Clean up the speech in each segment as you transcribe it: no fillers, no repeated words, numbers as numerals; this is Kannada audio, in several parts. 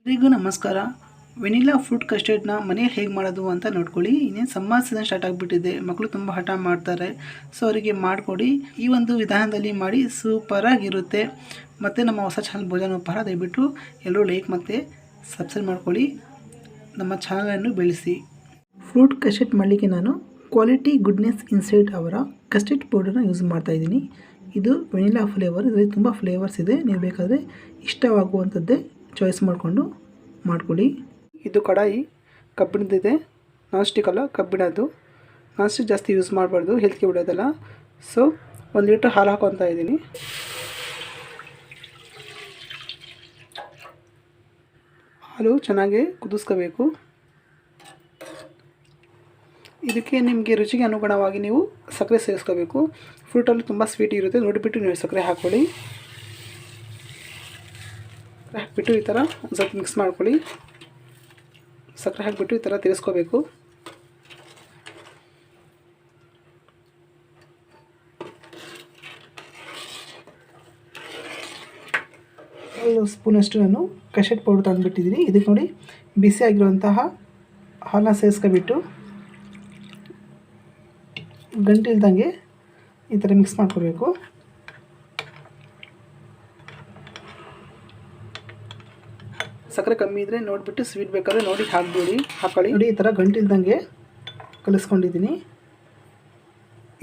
ಎಲ್ರಿಗೂ ನಮಸ್ಕಾರ. ವೆನಿಲಾ ಫ್ರೂಟ್ ಕಸ್ಟರ್ಡ್ನ ಮನೇಲಿ ಹೇಗೆ ಮಾಡೋದು ಅಂತ ನೋಡ್ಕೊಳ್ಳಿ. ಇನ್ನೇನು ಸಮ್ಮರ್ ಸೀಸನ್ ಸ್ಟಾರ್ಟ್ ಆಗಿಬಿಟ್ಟಿದೆ, ಮಕ್ಕಳು ತುಂಬ ಹಠ ಮಾಡ್ತಾರೆ. ಸೊ ಅವರಿಗೆ ಮಾಡಿಕೊಡಿ. ಈ ಒಂದು ವಿಧಾನದಲ್ಲಿ ಮಾಡಿ, ಸೂಪರಾಗಿರುತ್ತೆ. ಮತ್ತು ನಮ್ಮ ಹೊಸ ಚಾನಲ್ ಭೋಜನ ಉಪಹಾರ ದಯವಿಟ್ಟು ಎಲ್ಲರೂ ಲೈಕ್ ಮತ್ತು ಸಬ್ಸ್ಕ್ರೈಬ್ ಮಾಡ್ಕೊಳ್ಳಿ. ನಮ್ಮ ಚಾನಲನ್ನು ಬೆಳೆಸಿ. ಫ್ರೂಟ್ ಕಸ್ಟರ್ಡ್ ಮಾಡಲಿಕ್ಕೆ ನಾನು ಕ್ವಾಲಿಟಿ ಗುಡ್ನೆಸ್ ಇನ್ಸೈಡ್ ಅವರ ಕಸ್ಟರ್ಡ್ ಪೌಡರ್ನ ಯೂಸ್ ಮಾಡ್ತಾಯಿದ್ದೀನಿ. ಇದು ವೆನಿಲಾ ಫ್ಲೇವರ್. ಇದರಲ್ಲಿ ತುಂಬ ಫ್ಲೇವರ್ಸ್ ಇದೆ. ನೀವು ಬೇಕಾದರೆ ಇಷ್ಟವಾಗುವಂಥದ್ದೇ ಚಾಯ್ಸ್ ಮಾಡಿಕೊಂಡು ಮಾಡಿಕೊಡಿ. ಇದು ಕಡಾಯಿ ಕಬ್ಬಿಣದಿದೆ, ನಾನ್ ಸ್ಟಿಕ್ ಅಲ್ಲ, ಕಬ್ಬಿಣದ್ದು. ನಾನ್ ಸ್ಟಿಕ್ ಜಾಸ್ತಿ ಯೂಸ್ ಮಾಡಬಾರ್ದು, ಹೆಲ್ತ್ಗೆ ಬಿಡೋದಲ್ಲ. ಸೊ 1 ಲೀಟ್ರ್ ಹಾಲು ಹಾಕೊತಾ ಇದ್ದೀನಿ. ಹಾಲು ಚೆನ್ನಾಗಿ ಕುದಿಸ್ಕೋಬೇಕು. ಇದಕ್ಕೆ ನಿಮಗೆ ರುಚಿಗೆ ಅನುಗುಣವಾಗಿ ನೀವು ಸಕ್ಕರೆ ಸೇರಿಸ್ಕೋಬೇಕು. ಫ್ರೂಟಲ್ಲಿ ತುಂಬ ಸ್ವೀಟ್ ಇರುತ್ತೆ, ನೋಡಿಬಿಟ್ಟು ನೀವು ಸಕ್ಕರೆ ಹಾಕ್ಕೊಳ್ಳಿ. ಹಾಕಿಬಿಟ್ಟು ಈ ಥರ ಒಂದು ಸ್ವಲ್ಪ ಮಿಕ್ಸ್ ಮಾಡ್ಕೊಳ್ಳಿ. ಸಕ್ಕರೆ ಹಾಕಿಬಿಟ್ಟು ಈ ಥರ ತಿರ್ಸ್ಕೋಬೇಕು. ಒಂದು ಸ್ಪೂನಷ್ಟು ನಾನು ಕಸ್ಟರ್ಡ್ ಪೌಡರ್ ತಂದುಬಿಟ್ಟಿದ್ದೀನಿ. ಇದಕ್ಕೆ ನೋಡಿ, ಬಿಸಿಯಾಗಿರುವಂತಹ ಹಾಲನ್ನ ಸೇರಿಸ್ಕೊಬಿಟ್ಟು ಗಂಟಿಲ್ದಂಗೆ ಈ ಥರ ಮಿಕ್ಸ್ ಮಾಡ್ಕೊಳ್ಬೇಕು. ಸಕ್ಕರೆ ಕಮ್ಮಿ ಇದ್ದರೆ ನೋಡಿಬಿಟ್ಟು, ಸ್ವೀಟ್ ಬೇಕಾದ್ರೆ ನೋಡಿ ಹಾಕೊಳ್ಳಿ. ನೋಡಿ, ಈ ಥರ ಗಂಟಿಲ್ದಂಗೆ ಕಲಿಸ್ಕೊಂಡಿದ್ದೀನಿ.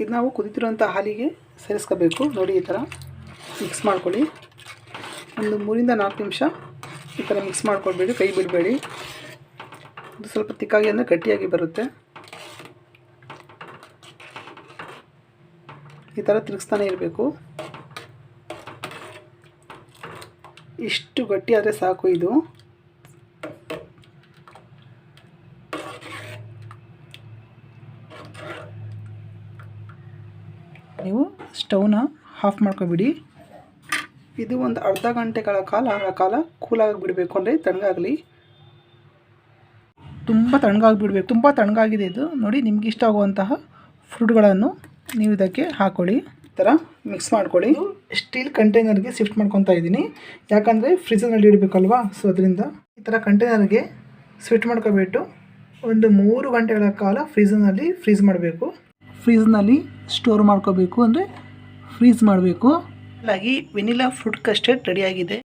ಇದು ನಾವು ಕುದಿತಿರೋಂಥ ಹಾಲಿಗೆ ಸೇರಿಸ್ಕೋಬೇಕು. ನೋಡಿ, ಈ ಥರ ಮಿಕ್ಸ್ ಮಾಡ್ಕೊಳ್ಳಿ. ಒಂದು 3 4 ನಿಮಿಷ ಈ ಥರ ಮಿಕ್ಸ್ ಮಾಡ್ಕೊಳ್ಬೇಡಿ, ಕೈ ಬಿಡಬೇಡಿ. ಇದು ಸ್ವಲ್ಪ ತಿಕ್ಕಾಗಿ ಅಂದರೆ ಗಟ್ಟಿಯಾಗಿ ಬರುತ್ತೆ. ಈ ಥರ ತಿರುಗಿಸ್ತಾನೆ ಇರಬೇಕು. ಇಷ್ಟು ಗಟ್ಟಿ ಆದರೆ ಸಾಕು. ಇದು ನೀವು ಸ್ಟವ್ನ ಆಫ್ ಮಾಡ್ಕೊಬಿಡಿ. ಇದು ಒಂದು ಅರ್ಧ ಗಂಟೆಗಳ ಕಾಲ ಕೂಲಾಗಿ ಬಿಡಬೇಕು. ಅಂದರೆ ತಣ್ಣಗಾಗಲಿ, ತುಂಬ ತಣ್ಣಗಾಗಿಬಿಡ್ಬೇಕು. ತುಂಬ ತಣ್ಣಗಾಗಿದೆ ಇದು. ನೋಡಿ, ನಿಮ್ಗೆ ಇಷ್ಟ ಆಗುವಂತಹ ಫ್ರೂಟ್ಗಳನ್ನು ನೀವು ಇದಕ್ಕೆ ಹಾಕ್ಕೊಳ್ಳಿ. ಈ ಥರ ಮಿಕ್ಸ್ ಮಾಡ್ಕೊಳ್ಳಿ. ಸ್ಟೀಲ್ ಕಂಟೈನರ್ಗೆ ಶಿಫ್ಟ್ ಮಾಡ್ಕೊತಾ ಇದ್ದೀನಿ, ಯಾಕಂದರೆ ಫ್ರಿಜ್ನಲ್ಲಿ ಇಡಬೇಕಲ್ವಾ. ಸೊ ಅದರಿಂದ ಈ ಥರ ಕಂಟೈನರ್ಗೆ ಶಿಫ್ಟ್ ಮಾಡ್ಕೊಬಿಟ್ಟು ಒಂದು 3 ಗಂಟೆಗಳ ಕಾಲ ಫ್ರೀಸ್ ಮಾಡಬೇಕು. ಫ್ರೀಜ್ನಲ್ಲಿ ಸ್ಟೋರ್ ಮಾಡ್ಕೋಬೇಕು, ಅಂದರೆ ಫ್ರೀಸ್ ಮಾಡಬೇಕು. ಹಾಗಾಗಿ ವೆನಿಲಾ ಫ್ರೂಟ್ ಕಸ್ಟರ್ಡ್ ರೆಡಿಯಾಗಿದೆ.